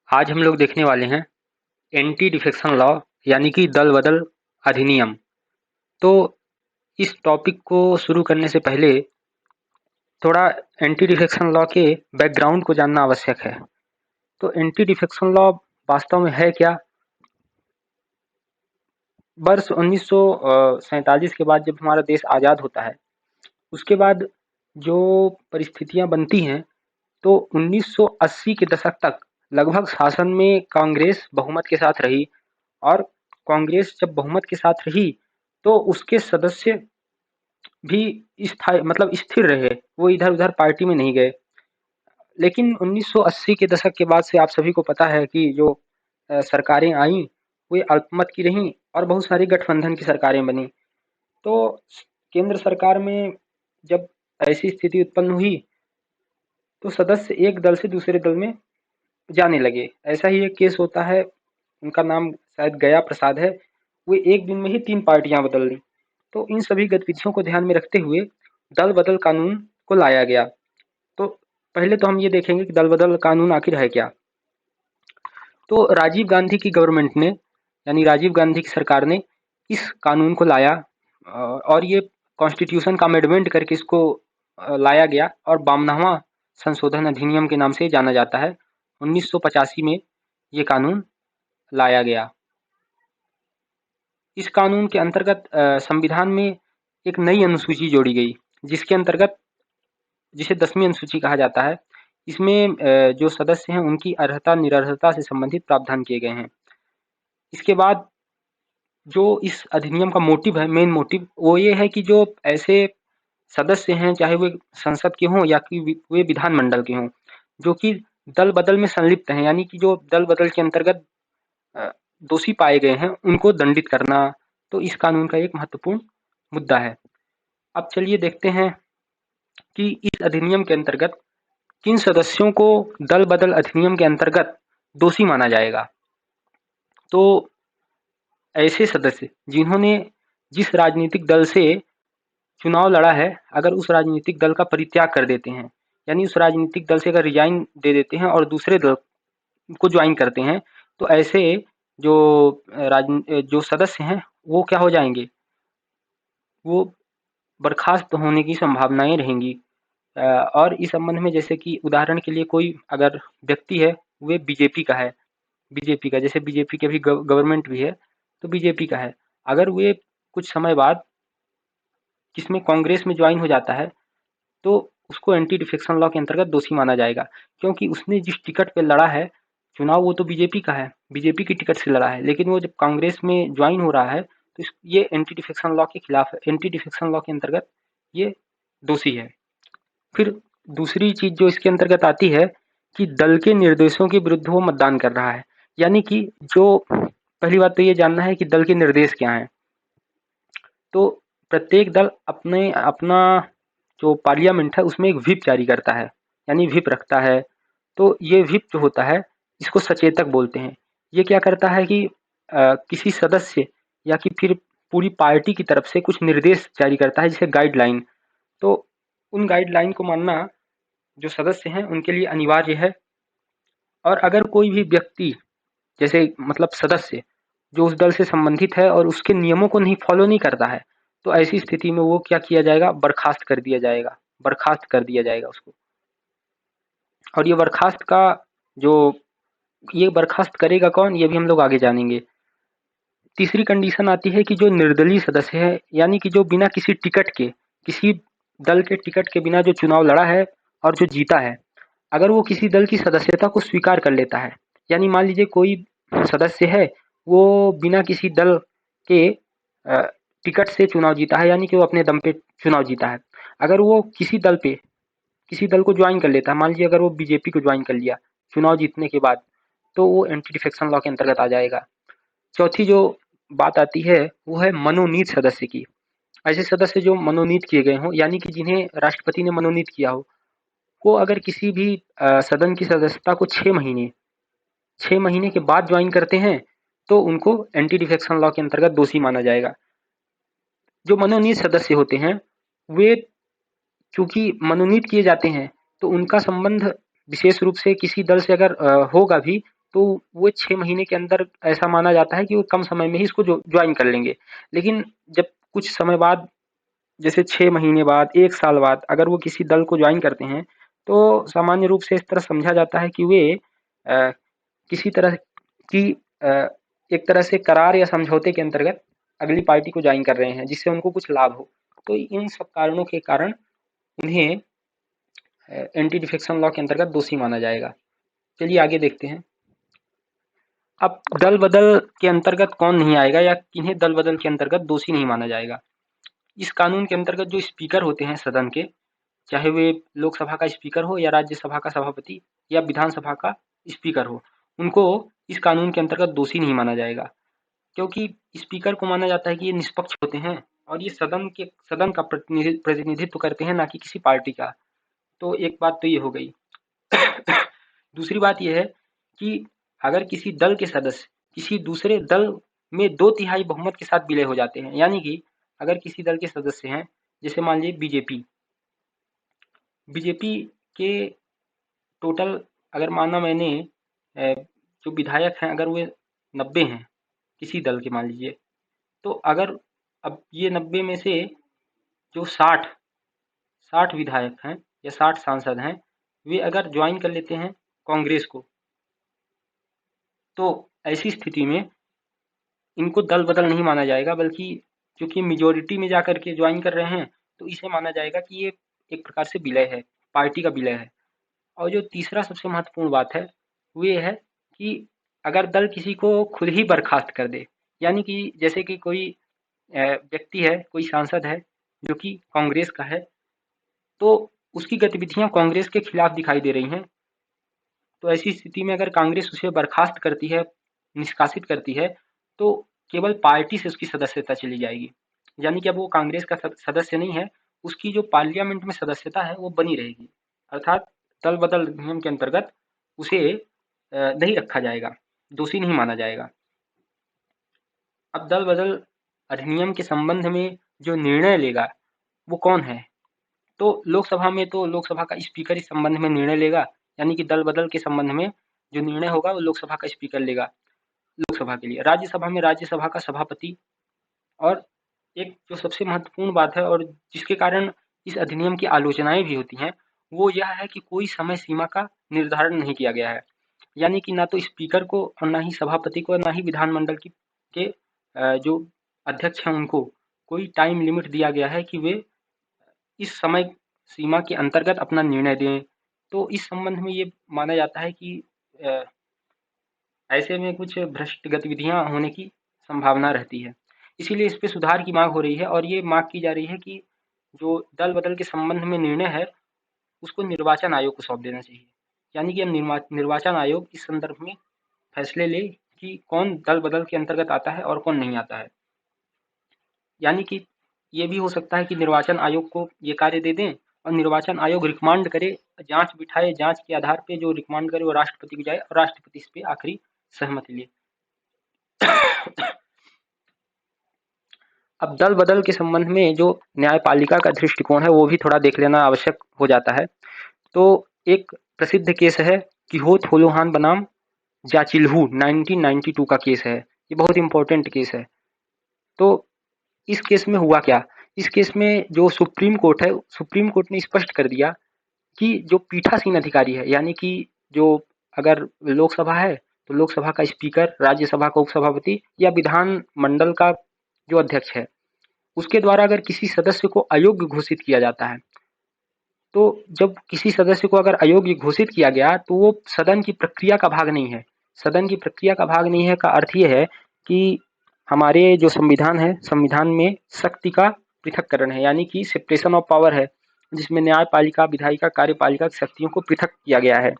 आज हम लोग देखने वाले हैं एंटी डिफेक्शन लॉ यानी कि दल बदल अधिनियम। तो इस टॉपिक को शुरू करने से पहले थोड़ा एंटी डिफेक्शन लॉ के बैकग्राउंड को जानना आवश्यक है। तो एंटी डिफेक्शन लॉ वास्तव में है क्या? वर्ष 1947 के बाद जब हमारा देश आज़ाद होता है, उसके बाद जो परिस्थितियां बनती हैं, तो 1980 के दशक तक लगभग शासन में कांग्रेस बहुमत के साथ रही। और कांग्रेस जब बहुमत के साथ रही तो उसके सदस्य भी स्थायी मतलब स्थिर रहे, वो इधर उधर पार्टी में नहीं गए। लेकिन 1980 के दशक के बाद से आप सभी को पता है कि जो सरकारें आईं वे अल्पमत की रहीं और बहुत सारी गठबंधन की सरकारें बनी। तो केंद्र सरकार में जब ऐसी स्थिति उत्पन्न हुई तो सदस्य एक दल से दूसरे दल में जाने लगे। ऐसा ही एक केस होता है, उनका नाम शायद गया प्रसाद है। वे एक दिन में ही 3 पार्टियां बदल दी। तो इन सभी गतिविधियों को ध्यान में रखते हुए दल बदल कानून को लाया गया। तो पहले तो हम ये देखेंगे कि दल बदल कानून आखिर है क्या। तो राजीव गांधी की गवर्नमेंट ने यानी राजीव गांधी की सरकार ने इस कानून को लाया, और ये कॉन्स्टिट्यूशन का अमेंडमेंट करके इसको लाया गया और 52वां संशोधन अधिनियम के नाम से जाना जाता है। 1985 में ये कानून लाया गया। इस कानून के अंतर्गत संविधान में एक नई अनुसूची जोड़ी गई, जिसके अंतर्गत जिसे 10वीं अनुसूची कहा जाता है। इसमें जो सदस्य हैं उनकी अर्हता निरर्हता से संबंधित प्रावधान किए गए हैं। इसके बाद जो इस अधिनियम का मोटिव है, मेन मोटिव वो ये है कि जो ऐसे सदस्य हैं, चाहे वे संसद के हों या कि वे विधानमंडल के हों, जो कि दल बदल में संलिप्त हैं, यानी कि जो दल बदल के अंतर्गत अ, दोषी पाए गए हैं, उनको दंडित करना। तो इस कानून का एक महत्वपूर्ण मुद्दा है। अब चलिए देखते हैं कि इस अधिनियम के अंतर्गत किन सदस्यों को दल बदल अधिनियम के अंतर्गत दोषी माना जाएगा। तो ऐसे सदस्य जिन्होंने जिस राजनीतिक दल से चुनाव लड़ा है, अगर उस राजनीतिक दल का परित्याग कर देते हैं, यानी उस राजनीतिक दल से अगर रिजाइन दे देते हैं और दूसरे दल को ज्वाइन करते हैं, तो ऐसे जो जो सदस्य हैं वो क्या हो जाएंगे, वो बर्खास्त होने की संभावनाएं रहेंगी। और इस संबंध में जैसे कि उदाहरण के लिए कोई अगर व्यक्ति है, वे बीजेपी का है, बीजेपी का जैसे बीजेपी की अभी गवर्नमेंट भी है, तो बीजेपी का है, अगर वे कुछ समय बाद किसमें कांग्रेस में ज्वाइन हो जाता है, तो उसको एंटी डिफेक्शन लॉ के अंतर्गत दोषी माना जाएगा, क्योंकि उसने जिस टिकट पे लड़ा है चुनाव, वो तो बीजेपी का है, बीजेपी की टिकट से लड़ा है, लेकिन वो जब कांग्रेस में ज्वाइन हो रहा है तो ये एंटी डिफेक्शन लॉ के खिलाफ है, एंटी डिफेक्शन लॉ के अंतर्गत ये दोषी है। फिर दूसरी चीज जो इसके अंतर्गत आती है कि दल के निर्देशों के विरुद्ध वो मतदान कर रहा है, यानी कि जो पहली बात तो ये जानना है कि दल के निर्देश क्या हैं। तो प्रत्येक दल अपने अपना जो पार्लियामेंट है उसमें एक व्हिप जारी करता है, यानी व्हिप रखता है। तो ये व्हिप जो होता है इसको सचेतक बोलते हैं। ये क्या करता है कि किसी सदस्य या कि फिर पूरी पार्टी की तरफ से कुछ निर्देश जारी करता है, जैसे गाइडलाइन। तो उन गाइडलाइन को मानना जो सदस्य हैं उनके लिए अनिवार्य है। और अगर कोई भी व्यक्ति जैसे मतलब सदस्य जो उस दल से संबंधित है और उसके नियमों को नहीं फॉलो नहीं करता है, तो ऐसी स्थिति में वो क्या किया जाएगा, बर्खास्त कर दिया जाएगा, बर्खास्त कर दिया जाएगा उसको। और ये बर्खास्त का जो ये बर्खास्त करेगा कौन, ये भी हम लोग आगे जानेंगे। तीसरी कंडीशन आती है कि जो निर्दलीय सदस्य है, यानी कि जो बिना किसी टिकट के, किसी दल के टिकट के बिना जो चुनाव लड़ा है और जो जीता है, अगर वो किसी दल की सदस्यता को स्वीकार कर लेता है, यानी मान लीजिए कोई सदस्य है, वो बिना किसी दल के टिकट से चुनाव जीता है, यानी कि वो अपने दम पे चुनाव जीता है। अगर वो किसी दल को ज्वाइन कर लेता है, मान लीजिए अगर वो बीजेपी को ज्वाइन कर लिया चुनाव जीतने के बाद, तो वो एंटी डिफेक्शन लॉ के अंतर्गत आ जाएगा। चौथी जो बात आती है वो है मनोनीत सदस्य की। ऐसे सदस्य जो मनोनीत किए गए हों, यानी कि जिन्हें राष्ट्रपति ने मनोनीत किया हो, वो अगर किसी भी सदन की सदस्यता को 6 महीने के बाद ज्वाइन करते हैं, तो उनको एंटी डिफेक्शन लॉ के अंतर्गत दोषी माना जाएगा। जो मनोनीत सदस्य होते हैं, वे चूंकि मनोनीत किए जाते हैं, तो उनका संबंध विशेष रूप से किसी दल से अगर होगा भी, तो वो 6 महीने के अंदर ऐसा माना जाता है कि वो कम समय में ही इसको ज्वाइन कर लेंगे। लेकिन जब कुछ समय बाद, जैसे 6 महीने बाद, 1 साल बाद अगर वो किसी दल को ज्वाइन करते हैं, तो सामान्य रूप से इस तरह समझा जाता है कि वे अ, किसी तरह की एक तरह से करार या समझौते के अंतर्गत अगली पार्टी को ज्वाइन कर रहे हैं, जिससे उनको कुछ लाभ हो। तो इन सब कारणों के कारण उन्हें एंटी डिफेक्शन लॉ के अंतर्गत दोषी माना जाएगा। चलिए आगे देखते हैं। अब दल बदल के अंतर्गत कौन नहीं आएगा या किन्हें दल बदल के अंतर्गत दोषी नहीं माना जाएगा। इस कानून के अंतर्गत जो स्पीकर होते हैं सदन के, चाहे वे लोकसभा का स्पीकर हो या राज्यसभा का सभापति या विधानसभा का स्पीकर हो, उनको इस कानून के अंतर्गत दोषी नहीं माना जाएगा, क्योंकि स्पीकर को माना जाता है कि ये निष्पक्ष होते हैं और ये सदन का प्रतिनिधित्व करते हैं, ना कि किसी पार्टी का। तो एक बात तो ये हो गई। दूसरी बात यह है कि अगर किसी दल के सदस्य किसी दूसरे दल में 2/3 बहुमत के साथ विलय हो जाते हैं, यानी कि अगर किसी दल के सदस्य हैं, जैसे मान लीजिए बीजेपी के टोटल अगर माना मैंने जो विधायक हैं अगर वे 90 हैं किसी दल के मान लीजिए, तो अगर अब ये 90 में से जो 60 विधायक हैं या 60 सांसद हैं, वे अगर ज्वाइन कर लेते हैं कांग्रेस को, तो ऐसी स्थिति में इनको दल बदल नहीं माना जाएगा, बल्कि क्योंकि मेजोरिटी में जाकर के ज्वाइन कर रहे हैं, तो इसे माना जाएगा कि ये एक प्रकार से विलय है, पार्टी का विलय है। और जो तीसरा सबसे महत्वपूर्ण बात है वो ये है कि अगर दल किसी को खुद ही बर्खास्त कर दे, यानी कि जैसे कि कोई व्यक्ति है, कोई सांसद है जो कि कांग्रेस का है, तो उसकी गतिविधियां कांग्रेस के खिलाफ दिखाई दे रही हैं, तो ऐसी स्थिति में अगर कांग्रेस उसे बर्खास्त करती है, निष्कासित करती है, तो केवल पार्टी से उसकी सदस्यता चली जाएगी, यानी कि अब वो कांग्रेस का सदस्य नहीं है, उसकी जो पार्लियामेंट में सदस्यता है वो बनी रहेगी। अर्थात दल बदल अधिनियम के अंतर्गत उसे नहीं रखा जाएगा, दोषी नहीं माना जाएगा। अब दल बदल अधिनियम के संबंध में जो निर्णय लेगा वो कौन है, तो लोकसभा में तो लोकसभा का स्पीकर इस संबंध में निर्णय लेगा, यानी कि दल बदल के संबंध में जो निर्णय होगा वो लोकसभा का स्पीकर लेगा लोकसभा के लिए। राज्यसभा में राज्यसभा का सभापति। और एक जो सबसे महत्वपूर्ण बात है और जिसके कारण इस अधिनियम की आलोचनाएं भी होती हैं, वो यह है कि कोई समय सीमा का निर्धारण नहीं किया गया है, यानी कि ना तो स्पीकर को और ना ही सभापति को, ना ही विधानमंडल के जो अध्यक्ष हैं उनको कोई टाइम लिमिट दिया गया है कि वे इस समय सीमा के अंतर्गत अपना निर्णय दें। तो इस संबंध में ये माना जाता है कि ऐसे में कुछ भ्रष्ट गतिविधियां होने की संभावना रहती है, इसीलिए इस पे सुधार की मांग हो रही है। और ये मांग की जा रही है कि जो दल बदल के संबंध में निर्णय है उसको निर्वाचन आयोग को सौंप देना चाहिए, यानी कि हम निर्वाचन आयोग इस संदर्भ में फैसले ले कि कौन दल बदल के अंतर्गत आता है और कौन नहीं आता है। यानी कि ये भी हो सकता है कि निर्वाचन आयोग को ये कार्य दे दें और निर्वाचन आयोग रिकमांड करे, जांच बिठाए, जांच के आधार पे जो रिकमांड करे वो राष्ट्रपति को जाए और राष्ट्रपति इस पे आखिरी सहमति ले। अब दल बदल के संबंध में जो न्यायपालिका का दृष्टिकोण है वो भी थोड़ा देख लेना आवश्यक हो जाता है। तो एक प्रसिद्ध केस है किहोत होलोहान बनाम जाचिल्हू 1992 का केस है, ये बहुत इंपॉर्टेंट केस है। तो इस केस में हुआ क्या, इस केस में जो सुप्रीम कोर्ट है, सुप्रीम कोर्ट ने स्पष्ट कर दिया कि जो पीठासीन अधिकारी है, यानी कि जो अगर लोकसभा है तो लोकसभा का स्पीकर, राज्यसभा का उपसभापति या विधान मंडल का जो अध्यक्ष है, उसके द्वारा अगर किसी सदस्य को अयोग्य घोषित किया जाता है, तो जब किसी सदस्य को अगर अयोग्य घोषित किया गया तो वो सदन की प्रक्रिया का भाग नहीं है। सदन की प्रक्रिया का भाग नहीं है का अर्थ ये है कि हमारे जो संविधान है, संविधान में शक्ति का पृथक्करण है, यानी कि सेपरेशन ऑफ पावर है, जिसमें न्यायपालिका, विधायिका, कार्यपालिका की शक्तियों को पृथक किया गया है।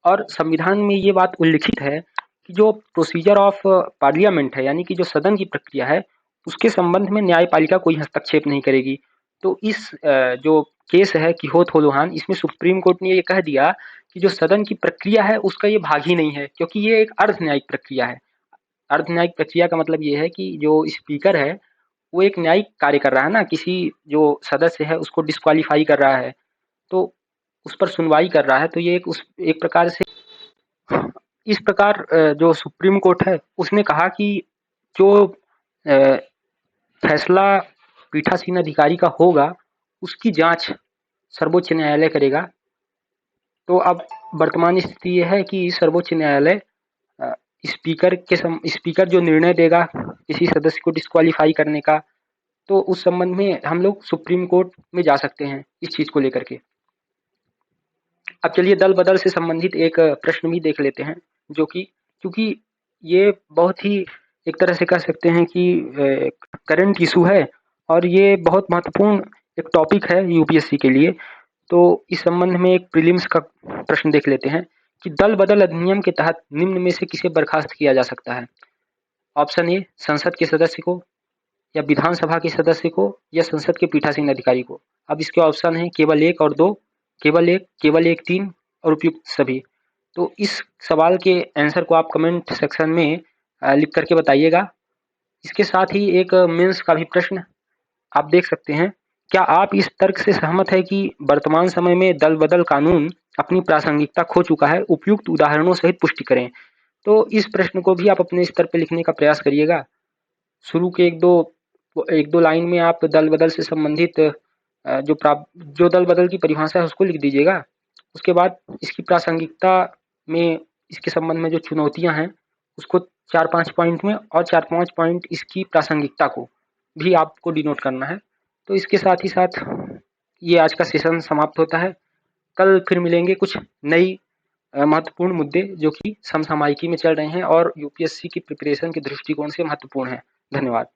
और संविधान में ये बात उल्लिखित है कि जो प्रोसीजर ऑफ पार्लियामेंट है, यानी कि जो सदन की प्रक्रिया है, उसके संबंध में न्यायपालिका कोई हस्तक्षेप नहीं करेगी। तो इस जो केस है किहोत होलोहान, इसमें सुप्रीम कोर्ट ने ये कह दिया कि जो सदन की प्रक्रिया है उसका ये भाग ही नहीं है, क्योंकि ये एक अर्ध न्यायिक प्रक्रिया है। अर्ध न्यायिक प्रक्रिया का मतलब ये है कि जो स्पीकर है वो एक न्यायिक कार्य कर रहा है ना, किसी जो सदस्य है उसको डिस्क्वालीफाई कर रहा है, तो उस पर सुनवाई कर रहा है, तो ये एक प्रकार से इस प्रकार जो सुप्रीम कोर्ट है उसने कहा कि जो फैसला पीठासीन अधिकारी का होगा उसकी जांच सर्वोच्च न्यायालय करेगा। तो अब वर्तमान स्थिति ये है कि सर्वोच्च न्यायालय स्पीकर जो निर्णय देगा किसी सदस्य को डिस्क्वालीफाई करने का, तो उस संबंध में हम लोग सुप्रीम कोर्ट में जा सकते हैं इस चीज को लेकर के। अब चलिए दल बदल से संबंधित एक प्रश्न भी देख लेते हैं, जो कि क्योंकि ये बहुत ही एक तरह से कह सकते हैं कि करंट इशू है और ये बहुत महत्वपूर्ण एक टॉपिक है यूपीएससी के लिए। तो इस संबंध में एक प्रीलिम्स का प्रश्न देख लेते हैं कि दल बदल अधिनियम के तहत निम्न में से किसे बर्खास्त किया जा सकता है। ऑप्शन ए संसद के सदस्य को, या विधानसभा के सदस्य को, या संसद के पीठासीन अधिकारी को। अब इसके ऑप्शन है केवल एक और दो, केवल एक तीन और उपयुक्त सभी। तो इस सवाल के आंसर को आप कमेंट सेक्शन में लिख करके बताइएगा। इसके साथ ही एक मेंस का भी प्रश्न आप देख सकते हैं। क्या आप इस तर्क से सहमत है कि वर्तमान समय में दल बदल कानून अपनी प्रासंगिकता खो चुका है? उपयुक्त उदाहरणों सहित पुष्टि करें। तो इस प्रश्न को भी आप अपने स्तर पर लिखने का प्रयास करिएगा। शुरू के एक दो लाइन में आप दल बदल से संबंधित जो दल बदल की परिभाषा है उसको लिख दीजिएगा। उसके बाद इसकी प्रासंगिकता में इसके संबंध में जो चुनौतियां हैं उसको 4-5 पॉइंट में, और 4-5 पॉइंट इसकी प्रासंगिकता को भी आपको डिनोट करना है। तो इसके साथ ही साथ ये आज का सेशन समाप्त होता है। कल फिर मिलेंगे कुछ नई महत्वपूर्ण मुद्दे जो कि समसामयिकी में चल रहे हैं और यूपीएससी की प्रिपरेशन के दृष्टिकोण से महत्वपूर्ण है। धन्यवाद।